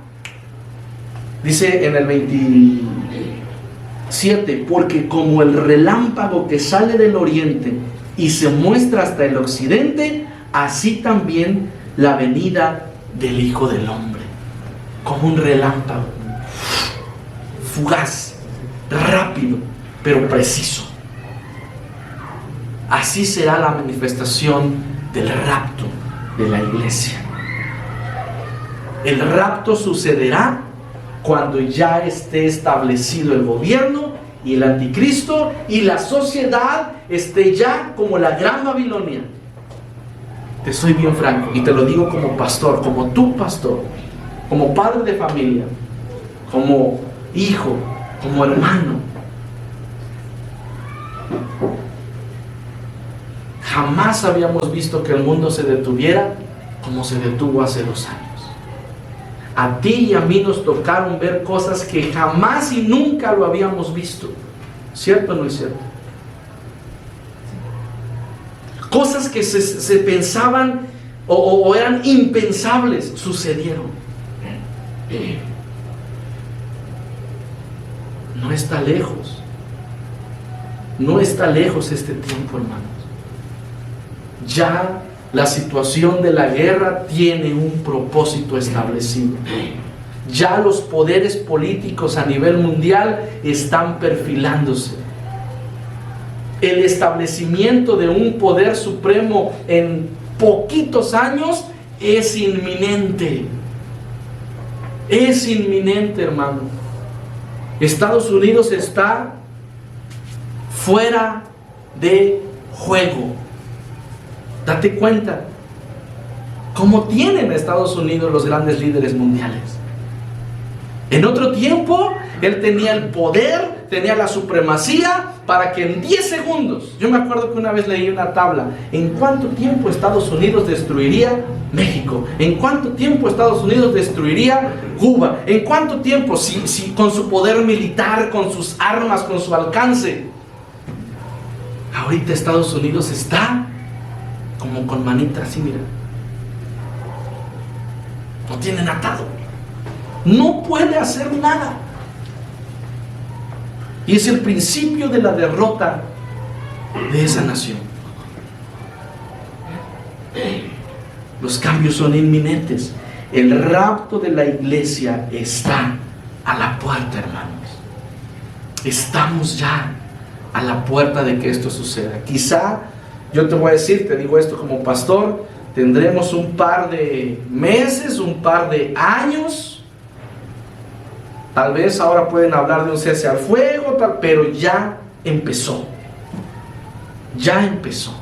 dice en el 27, porque como el relámpago que sale del oriente y se muestra hasta el occidente, así también la venida del Hijo del Hombre. Como un relámpago, fugaz, rápido, pero preciso. Así será la manifestación del rapto de la iglesia. El rapto sucederá cuando ya esté establecido el gobierno y el anticristo, y la sociedad esté ya como la gran Babilonia. Te soy bien franco, y te lo digo como pastor, como tu pastor, como padre de familia, como hijo, como hermano. Jamás habíamos visto que el mundo se detuviera como se detuvo hace 2 años. A ti y a mí nos tocaron ver cosas que jamás y nunca lo habíamos visto. ¿Cierto o no es cierto? Cosas que se pensaban o eran impensables, sucedieron. No está lejos. No está lejos este tiempo, hermanos. Ya la situación de la guerra tiene un propósito establecido. Ya los poderes políticos a nivel mundial están perfilándose. El establecimiento de un poder supremo en poquitos años es inminente. Es inminente, hermano. Estados Unidos está fuera de juego. Date cuenta cómo tienen a Estados Unidos los grandes líderes mundiales. En otro tiempo, él tenía el poder, tenía la supremacía para que en 10 segundos, yo me acuerdo que una vez leí una tabla, ¿en cuánto tiempo Estados Unidos destruiría México? ¿En cuánto tiempo Estados Unidos destruiría Cuba? ¿En cuánto tiempo? Si con su poder militar, con sus armas, con su alcance. Ahorita Estados Unidos está como con manita así, mira. Lo tienen atado. No puede hacer nada. Y es el principio de la derrota de esa nación. Los cambios son inminentes. El rapto de la iglesia está a la puerta, hermanos. Estamos ya a la puerta de que esto suceda. Quizá, yo te voy a decir, te digo esto como pastor, tendremos un par de meses, un par de años. Tal vez ahora pueden hablar de un cese al fuego, pero ya empezó. Ya empezó.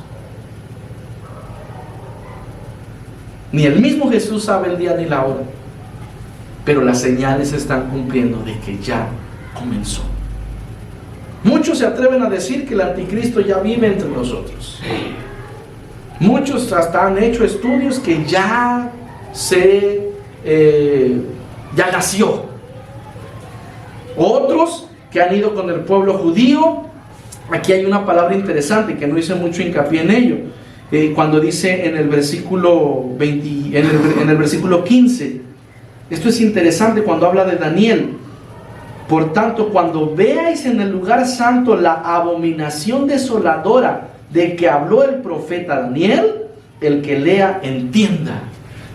Ni el mismo Jesús sabe el día ni la hora, pero las señales se están cumpliendo de que ya comenzó. Muchos se atreven a decir que el anticristo ya vive entre nosotros. Muchos hasta han hecho estudios que ya nació. Otros que han ido con el pueblo judío. Aquí hay una palabra interesante que no hice mucho hincapié en ello. Cuando dice en el versículo 20, en el versículo 15, esto es interesante cuando habla de Daniel. Por tanto, cuando veáis en el lugar santo la abominación desoladora de que habló el profeta Daniel, el que lea entienda.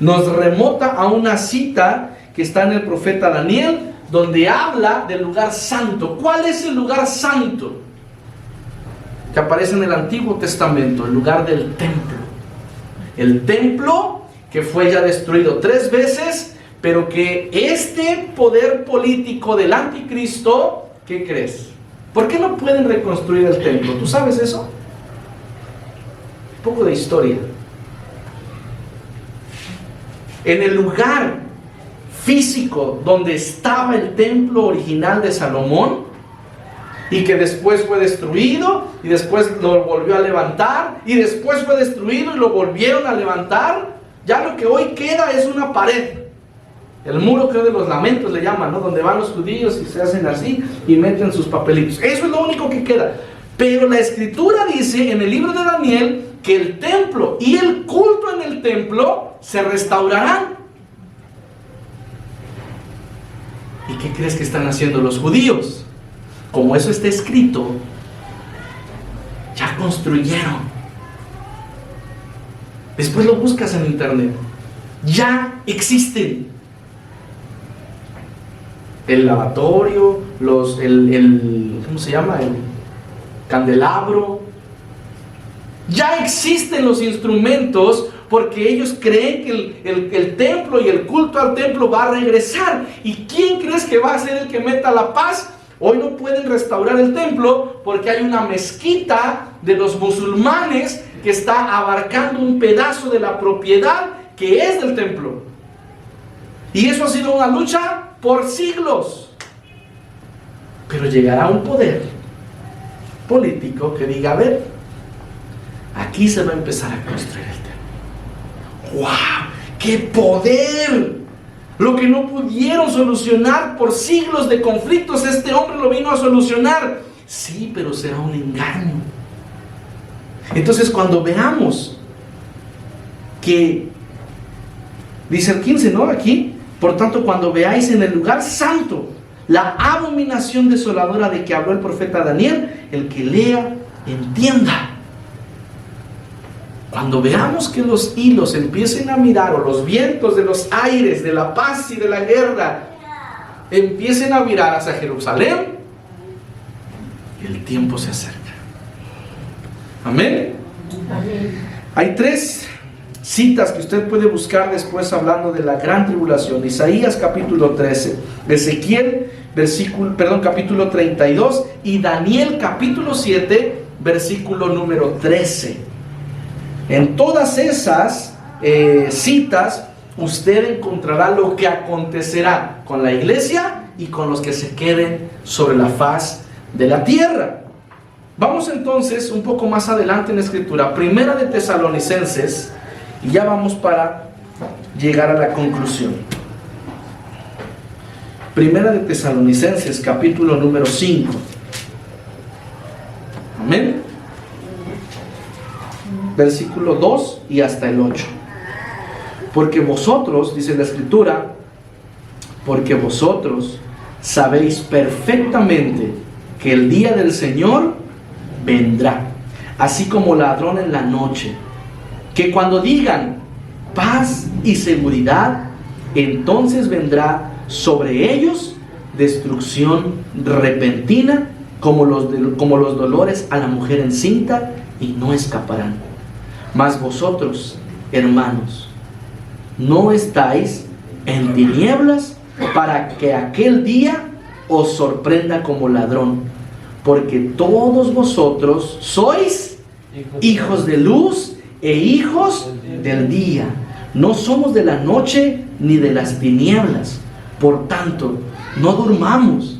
Nos remota a una cita que está en el profeta Daniel, donde habla del lugar santo. ¿Cuál es el lugar santo? Que aparece en el Antiguo Testamento, el lugar del templo. El templo que fue ya destruido 3 veces, pero que este poder político del anticristo, ¿qué crees? ¿Por qué no pueden reconstruir el templo? ¿Tú sabes eso? Un poco de historia. En el lugar físico donde estaba el templo original de Salomón, y que después fue destruido, y después lo volvió a levantar, y después fue destruido y lo volvieron a levantar, ya lo que hoy queda es una pared. El muro, creo, de los lamentos le llaman, ¿no? Donde van los judíos y se hacen así y meten sus papelitos. Eso es lo único que queda. Pero la escritura dice en el libro de Daniel que el templo y el culto en el templo se restaurarán. ¿Y qué crees que están haciendo los judíos? Como eso está escrito, ya construyeron. Después lo buscas en internet. Ya existen. El lavatorio, ¿cómo se llama? El candelabro. Ya existen los instrumentos, porque ellos creen que el templo y el culto al templo va a regresar. ¿Y quién crees que va a ser el que meta la paz? Hoy no pueden restaurar el templo porque hay una mezquita de los musulmanes que está abarcando un pedazo de la propiedad que es del templo. Y eso ha sido una lucha por siglos. Pero llegará un poder político que diga, a ver, aquí se va a empezar a construir el templo. ¡Wow! ¡Qué poder! Lo que no pudieron solucionar por siglos de conflictos, este hombre lo vino a solucionar. Sí, pero será un engaño. Entonces, cuando veamos que, dice el 15, ¿no? Aquí, por tanto, cuando veáis en el lugar santo la abominación desoladora de que habló el profeta Daniel, el que lea, entienda. Cuando veamos que los hilos empiecen a mirar, o los vientos de los aires, de la paz y de la guerra, empiecen a mirar hacia Jerusalén, el tiempo se acerca. Amén. Amén. Hay 3 citas que usted puede buscar después hablando de la gran tribulación. Isaías capítulo 13, Ezequiel capítulo 32 y Daniel capítulo 7, versículo número 13. En todas esas citas usted encontrará lo que acontecerá con la iglesia y con los que se queden sobre la faz de la tierra. Vamos entonces un poco más adelante en la escritura, Primera de Tesalonicenses, y ya vamos para llegar a la conclusión. Primera de Tesalonicenses capítulo número 5. Amén. Versículo 2 y hasta el 8. Porque vosotros, dice la Escritura, porque vosotros sabéis perfectamente que el día del Señor vendrá, así como ladrón en la noche, que cuando digan paz y seguridad, entonces vendrá sobre ellos destrucción repentina, como los dolores a la mujer encinta, y no escaparán. Mas vosotros, hermanos, no estáis en tinieblas para que aquel día os sorprenda como ladrón, porque todos vosotros sois hijos de luz e hijos del día. No somos de la noche ni de las tinieblas. Por tanto, no durmamos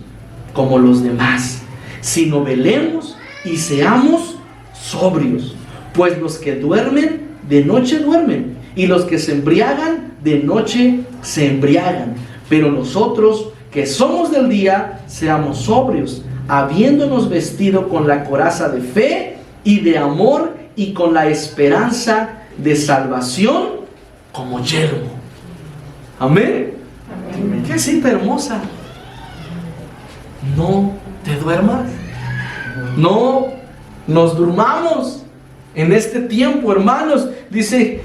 como los demás, sino velemos y seamos sobrios. Pues los que duermen, de noche duermen, y los que se embriagan, de noche se embriagan. Pero nosotros, que somos del día, seamos sobrios, habiéndonos vestido con la coraza de fe y de amor, y con la esperanza de salvación como yelmo. Amén. Amén. Qué cita hermosa. No te duermas, no nos durmamos en este tiempo, hermanos. Dice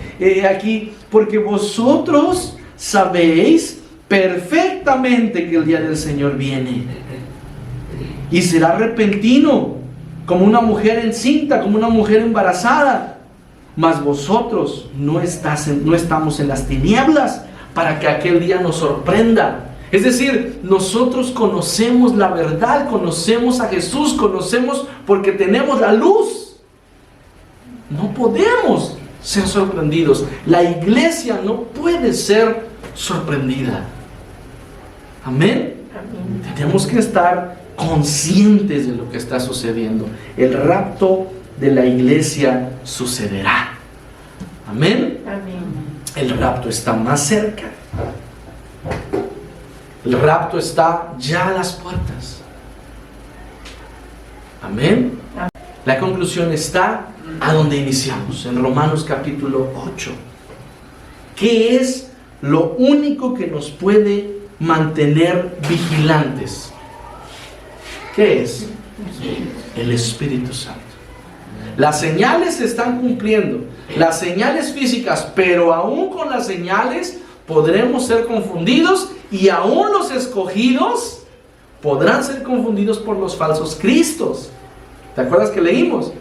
aquí, porque vosotros sabéis perfectamente que el día del Señor viene y será repentino, como una mujer encinta, como una mujer embarazada. Mas vosotros no estamos en las tinieblas para que aquel día nos sorprenda. Es decir, nosotros conocemos la verdad, conocemos a Jesús, conocemos porque tenemos la luz. No podemos ser sorprendidos. La iglesia no puede ser sorprendida. Amén. Amén. Tenemos que estar conscientes de lo que está sucediendo. El rapto de la iglesia sucederá. Amén. Amén. El rapto está más cerca. El rapto está ya a las puertas. Amén. La conclusión está a donde iniciamos, en Romanos capítulo 8. ¿Qué es lo único que nos puede mantener vigilantes? ¿Qué es? El Espíritu Santo. Las señales se están cumpliendo, las señales físicas, pero aún con las señales podremos ser confundidos, y aún los escogidos podrán ser confundidos por los falsos cristos. ¿Te acuerdas que leímos?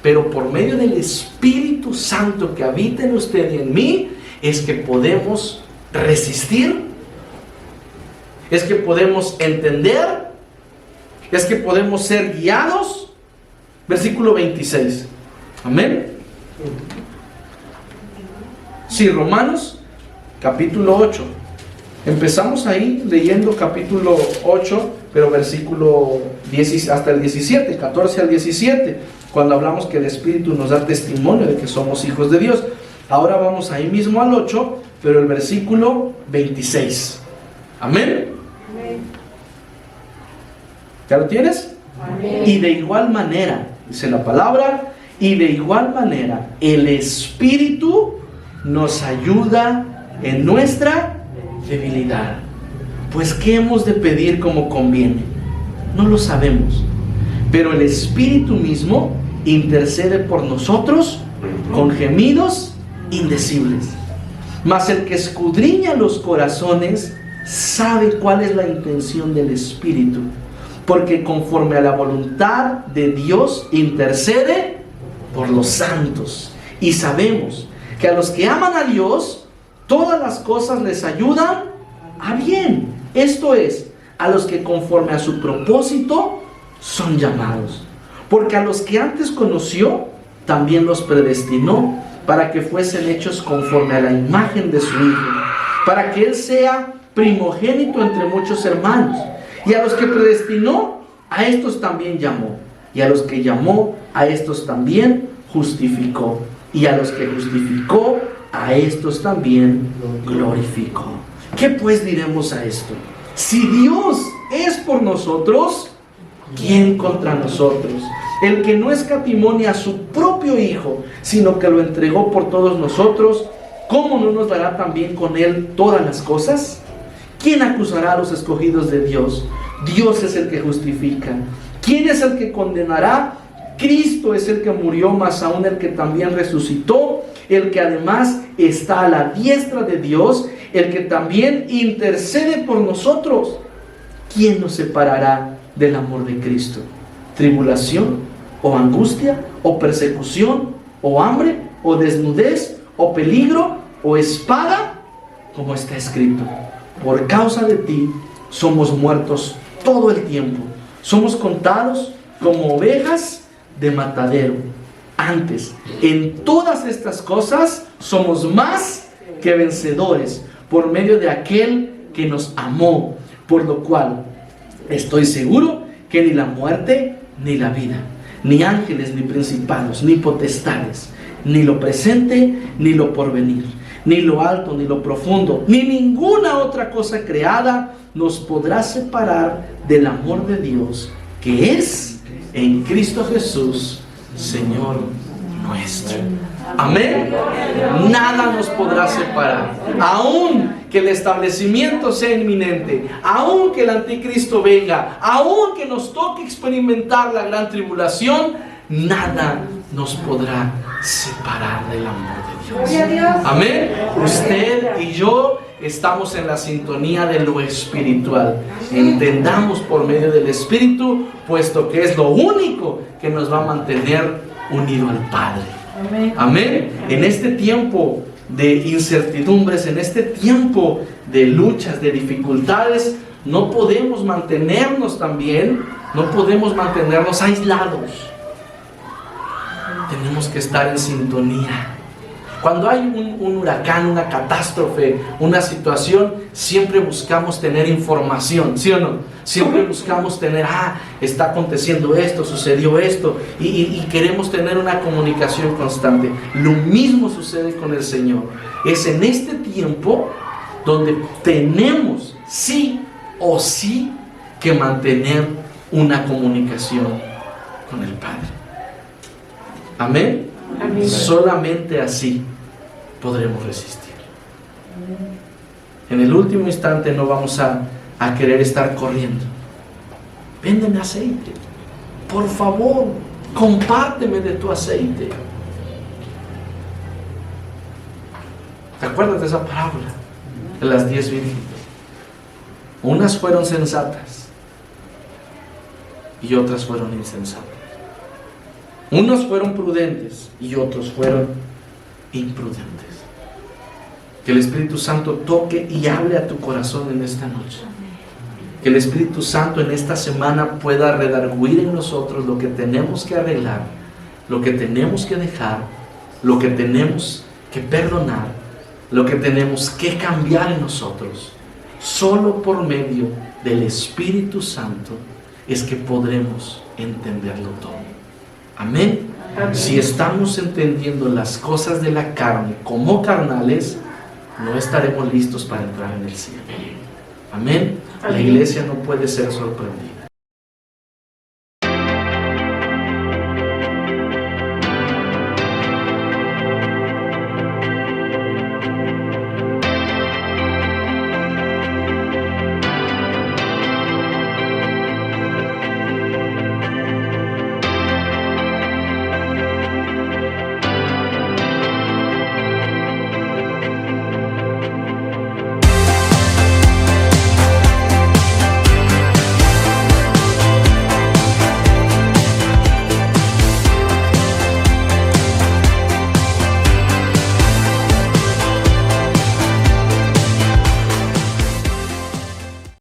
Pero por medio del Espíritu Santo que habita en usted y en mí, es que podemos resistir, es que podemos entender, es que podemos ser guiados. Versículo 26. Amén. Sí, Romanos capítulo 8. Empezamos ahí leyendo capítulo 8, pero versículo 10 hasta el 17, 14 al 17, cuando hablamos que el Espíritu nos da testimonio de que somos hijos de Dios. Ahora vamos ahí mismo al 8, pero el versículo 26. Amén. Amén. ¿Ya lo tienes? Amén. Y de igual manera, dice la palabra, y de igual manera el Espíritu nos ayuda en nuestra debilidad. Pues ¿qué hemos de pedir como conviene? No lo sabemos, pero el Espíritu mismo intercede por nosotros con gemidos indecibles. Mas el que escudriña los corazones sabe cuál es la intención del Espíritu, porque conforme a la voluntad de Dios intercede por los santos. Y sabemos que a los que aman a Dios, todas las cosas les ayudan a bien. Esto es, a los que conforme a su propósito son llamados. Porque a los que antes conoció, también los predestinó para que fuesen hechos conforme a la imagen de su Hijo, para que Él sea primogénito entre muchos hermanos. Y a los que predestinó, a estos también llamó. Y a los que llamó, a estos también justificó. Y a los que justificó, a estos también glorificó. ¿Qué pues diremos a esto? Si Dios es por nosotros, ¿quién contra nosotros? El que no escatimó ni a su propio Hijo, sino que lo entregó por todos nosotros, ¿cómo no nos dará también con Él todas las cosas? ¿Quién acusará a los escogidos de Dios? Dios es el que justifica. ¿Quién es el que condenará? Cristo es el que murió, más aún el que también resucitó, el que además está a la diestra de Dios, el que también intercede por nosotros. ¿Quién nos separará del amor de Cristo? ¿Tribulación? ¿O angustia? ¿O persecución? ¿O hambre? ¿O desnudez? ¿O peligro? ¿O espada? Como está escrito: por causa de ti somos muertos todo el tiempo. Somos contados como ovejas de matadero. Antes, en todas estas cosas somos más que vencedores por medio de aquel que nos amó, por lo cual estoy seguro que ni la muerte ni la vida, ni ángeles, ni principados, ni potestades, ni lo presente, ni lo porvenir, ni lo alto, ni lo profundo, ni ninguna otra cosa creada nos podrá separar del amor de Dios, que es en Cristo Jesús, Señor nuestro. Amén. Nada nos podrá separar. Aun que el establecimiento sea inminente, aun que el anticristo venga, aun que nos toque experimentar la gran tribulación, nada nos podrá separar del amor de Dios. Amén. Usted y yo estamos en la sintonía de lo espiritual. Entendamos por medio del Espíritu, puesto que es lo único que nos va a mantener unido al Padre. Amén. Amén. En este tiempo de incertidumbres, en este tiempo de luchas, de dificultades, no podemos mantenernos aislados. Tenemos que estar en sintonía. Cuando hay un huracán, una catástrofe, una situación, siempre buscamos tener información, ¿sí o no? Siempre buscamos tener, está aconteciendo esto, sucedió esto, y queremos tener una comunicación constante. Lo mismo sucede con el Señor. Es en este tiempo donde tenemos sí o sí que mantener una comunicación con el Padre. Amén. Amén. Solamente así podremos resistir. En el último instante no vamos a querer estar corriendo. Véndeme aceite, por favor, compárteme de tu aceite. ¿Te acuerdas de esa parábola de las 10 vírgenes? Unas fueron sensatas y otras fueron insensatas. Unos fueron prudentes y otros fueron imprudentes. Que el Espíritu Santo toque y hable a tu corazón en esta noche. Que el Espíritu Santo en esta semana pueda redarguir en nosotros lo que tenemos que arreglar, lo que tenemos que dejar, lo que tenemos que perdonar, lo que tenemos que cambiar en nosotros. Solo por medio del Espíritu Santo es que podremos entenderlo todo. Amén. Amén. Si estamos entendiendo las cosas de la carne como carnales, no estaremos listos para entrar en el cielo. Amén. Amén. La iglesia no puede ser sorprendida.